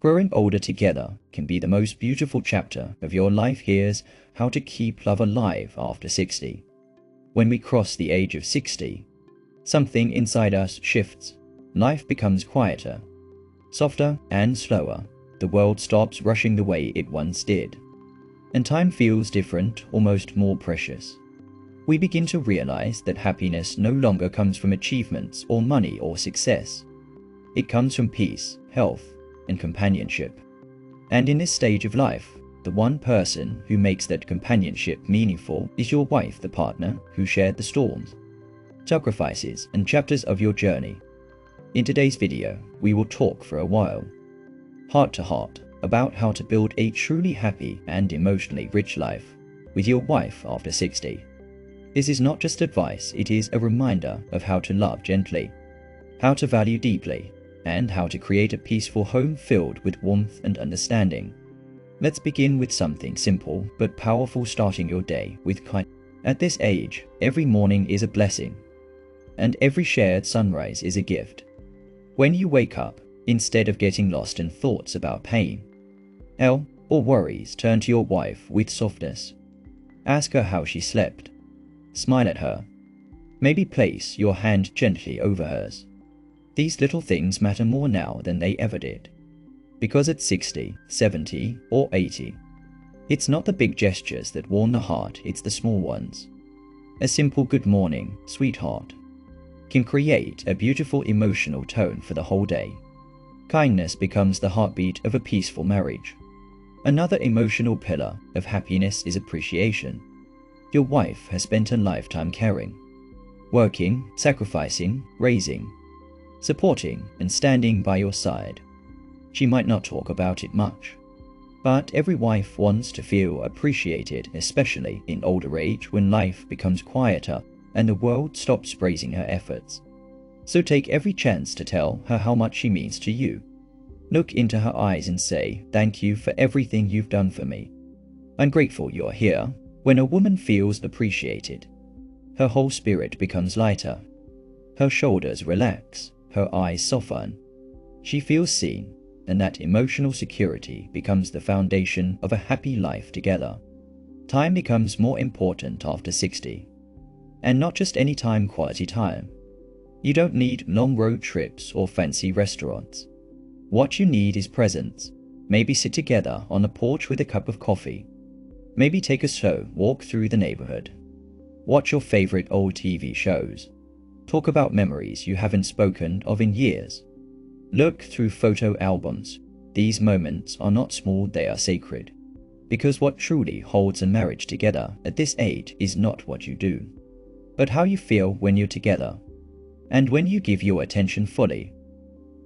Growing older together can be the most beautiful chapter of your life. Here's how to keep love alive after 60. When we cross the age of 60, something inside us shifts. Life becomes quieter, softer and slower. The world stops rushing the way it once did. And time feels different, almost more precious. We begin to realize that happiness no longer comes from achievements or money or success. It comes from peace, health, and companionship. And in this stage of life, the one person who makes that companionship meaningful is your wife, the partner who shared the storms, sacrifices, and chapters of your journey. In today's video, we will talk for a while, heart to heart, about how to build a truly happy and emotionally rich life with your wife after 60. This is not just advice, it is a reminder of how to love gently, how to value deeply, and how to create a peaceful home filled with warmth and understanding. Let's begin with something simple but powerful: starting your day with kindness. At this age, every morning is a blessing, and every shared sunrise is a gift. When you wake up, instead of getting lost in thoughts about pain, hell, or worries, turn to your wife with softness. Ask her how she slept. Smile at her. Maybe place your hand gently over hers. These little things matter more now than they ever did. Because at 60, 70, or 80, it's not the big gestures that warm the heart, it's the small ones. A simple "good morning, sweetheart" can create a beautiful emotional tone for the whole day. Kindness becomes the heartbeat of a peaceful marriage. Another emotional pillar of happiness is appreciation. Your wife has spent a lifetime caring, working, sacrificing, raising, supporting, and standing by your side. She might not talk about it much, but every wife wants to feel appreciated, especially in older age when life becomes quieter and the world stops praising her efforts. So take every chance to tell her how much she means to you. Look into her eyes and say, "Thank you for everything you've done for me. I'm grateful you're here." When a woman feels appreciated, her whole spirit becomes lighter. Her shoulders relax, her eyes soften. She feels seen, and that emotional security becomes the foundation of a happy life together. Time becomes more important after 60. And not just any time, quality time. You don't need long road trips or fancy restaurants. What you need is presence. Maybe sit together on a porch with a cup of coffee. Maybe take a slow walk through the neighborhood. Watch your favorite old TV shows. Talk about memories you haven't spoken of in years. Look through photo albums. These moments are not small, they are sacred. Because what truly holds a marriage together at this age is not what you do, but how you feel when you're together, and when you give your attention fully.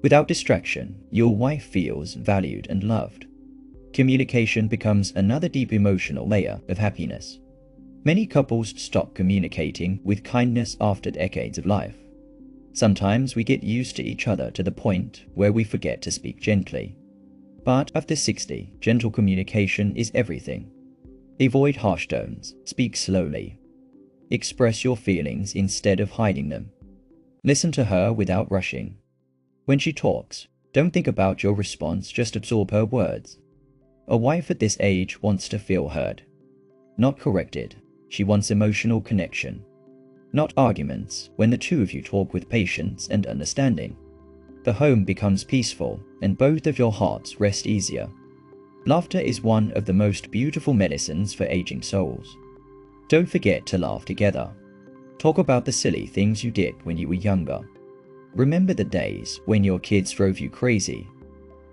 Without distraction, your wife feels valued and loved. Communication becomes another deep emotional layer of happiness. Many couples stop communicating with kindness after decades of life. Sometimes we get used to each other to the point where we forget to speak gently. But after 60, gentle communication is everything. Avoid harsh tones, speak slowly. Express your feelings instead of hiding them. Listen to her without rushing. When she talks, don't think about your response, just absorb her words. A wife at this age wants to feel heard, not corrected. She wants emotional connection, not arguments. When the two of you talk with patience and understanding, the home becomes peaceful and both of your hearts rest easier. Laughter is one of the most beautiful medicines for aging souls. Don't forget to laugh together. Talk about the silly things you did when you were younger. Remember the days when your kids drove you crazy.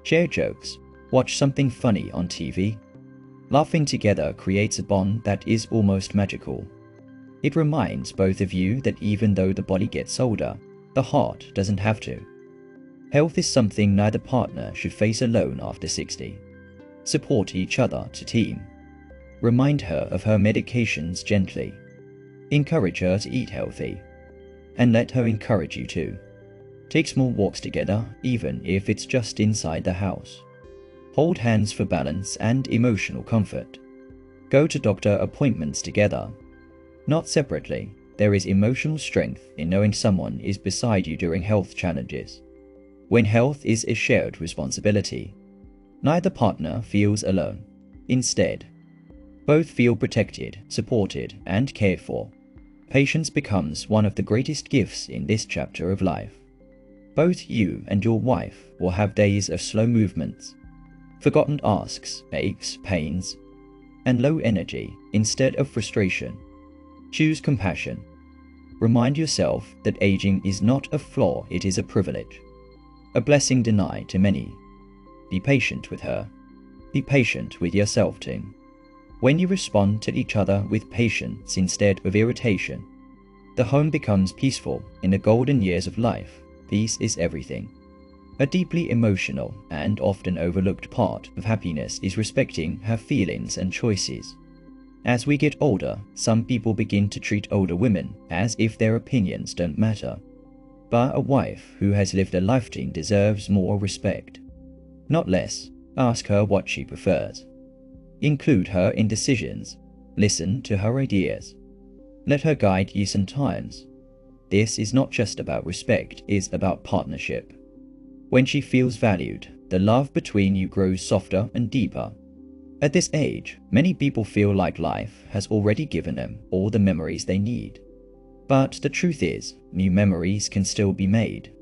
Share jokes. Watch something funny on TV. Laughing together creates a bond that is almost magical. It reminds both of you that even though the body gets older, the heart doesn't have to. Health is something neither partner should face alone after 60. Support each other to team. Remind her of her medications gently. Encourage her to eat healthy. And let her encourage you too. Take small walks together, even if it's just inside the house. Hold hands for balance and emotional comfort. Go to doctor appointments together, not separately. There is emotional strength in knowing someone is beside you during health challenges. When health is a shared responsibility, Neither partner feels alone. Instead, both feel protected, supported, and cared for. Patience becomes one of the greatest gifts in this chapter of life. Both you and your wife will have days of slow movements, forgotten asks, aches, pains, and low energy instead of frustration. Choose compassion. Remind yourself that aging is not a flaw, it is a privilege, a blessing denied to many. Be patient with her. Be patient with yourself too. When you respond to each other with patience instead of irritation, the home becomes peaceful. In the golden years of life, peace is everything. A deeply emotional and often overlooked part of happiness is respecting her feelings and choices. As we get older, some people begin to treat older women as if their opinions don't matter. But a wife who has lived a lifetime deserves more respect, not less. Ask her what she prefers. Include her in decisions. Listen to her ideas. Let her guide you sometimes. This is not just about respect, it's about partnership. When she feels valued, the love between you grows softer and deeper. At this age, many people feel like life has already given them all the memories they need. But the truth is, new memories can still be made,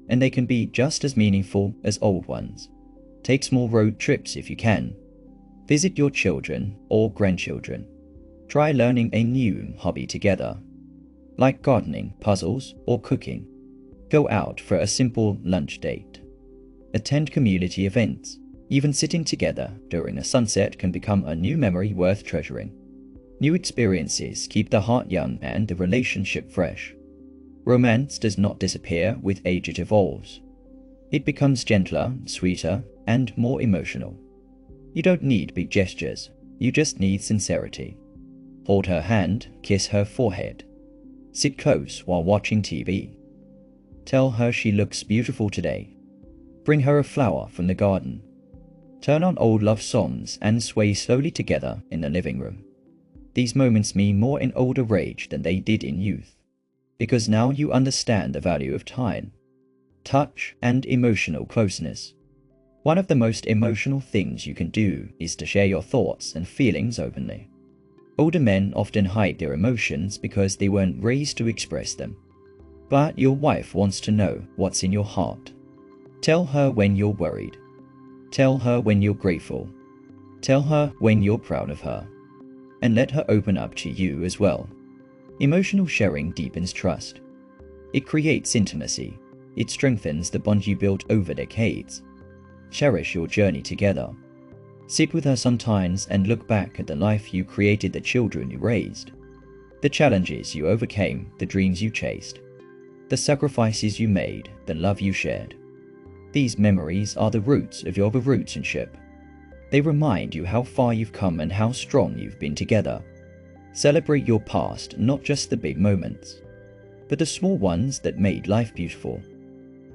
and they can be just as meaningful as old ones. Take small road trips if you can. Visit your children or grandchildren. Try learning a new hobby together, like gardening, puzzles, or cooking. Go out for a simple lunch date. Attend community events. Even sitting together during a sunset can become a new memory worth treasuring. New experiences keep the heart young and the relationship fresh. Romance does not disappear with age, it evolves. It becomes gentler, sweeter, and more emotional. You don't need big gestures, you just need sincerity. Hold her hand, kiss her forehead. Sit close while watching TV. Tell her she looks beautiful today. Bring her a flower from the garden. Turn on old love songs and sway slowly together in the living room. These moments mean more in older age than they did in youth, because now you understand the value of time, touch, and emotional closeness. One of the most emotional things you can do is to share your thoughts and feelings openly. Older men often hide their emotions because they weren't raised to express them. But your wife wants to know what's in your heart. Tell her when you're worried. Tell her when you're grateful. Tell her when you're proud of her. And let her open up to you as well. Emotional sharing deepens trust. It creates intimacy. It strengthens the bond you built over decades. Cherish your journey together. Sit with her sometimes and look back at the life you created, the children you raised, the challenges you overcame, the dreams you chased, the sacrifices you made, the love you shared. These memories are the roots of your relationship. They remind you how far you've come and how strong you've been together. Celebrate your past, not just the big moments, but the small ones that made life beautiful.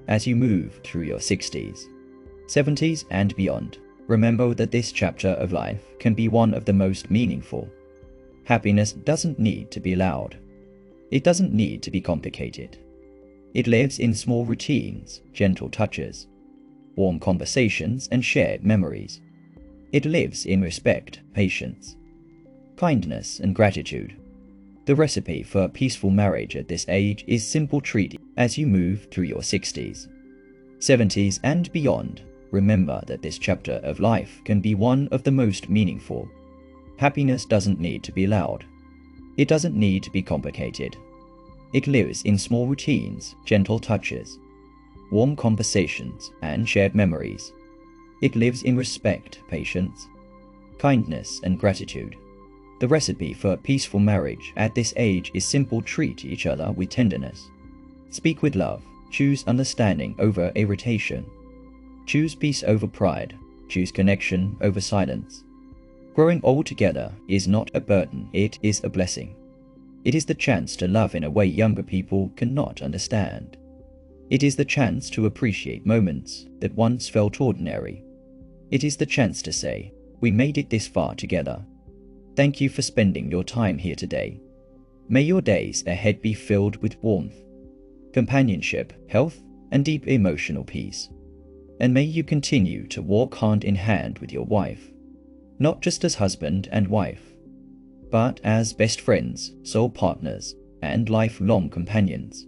As you move through your 60s, 70s, and beyond, remember that this chapter of life can be one of the most meaningful. Happiness doesn't need to be loud. It doesn't need to be complicated. It lives in small routines, gentle touches, warm conversations, and shared memories. It lives in respect, patience, kindness, and gratitude. The recipe for a peaceful marriage at this age is simple. Treat as you move through your 60s, 70s, and beyond. Remember that this chapter of life can be one of the most meaningful. Happiness doesn't need to be loud. It doesn't need to be complicated. It lives in small routines, gentle touches, warm conversations, and shared memories. It lives in respect, patience, kindness, and gratitude. The recipe for a peaceful marriage at this age is simple. Treat each other with tenderness. Speak with love. Choose understanding over irritation. Choose peace over pride. Choose connection over silence. Growing old together is not a burden, it is a blessing. It is the chance to love in a way younger people cannot understand. It is the chance to appreciate moments that once felt ordinary. It is the chance to say, we made it this far together. Thank you for spending your time here today. May your days ahead be filled with warmth, companionship, health, and deep emotional peace. and may you continue to walk hand in hand with your wife, not just as husband and wife, but as best friends, soul partners, and lifelong companions.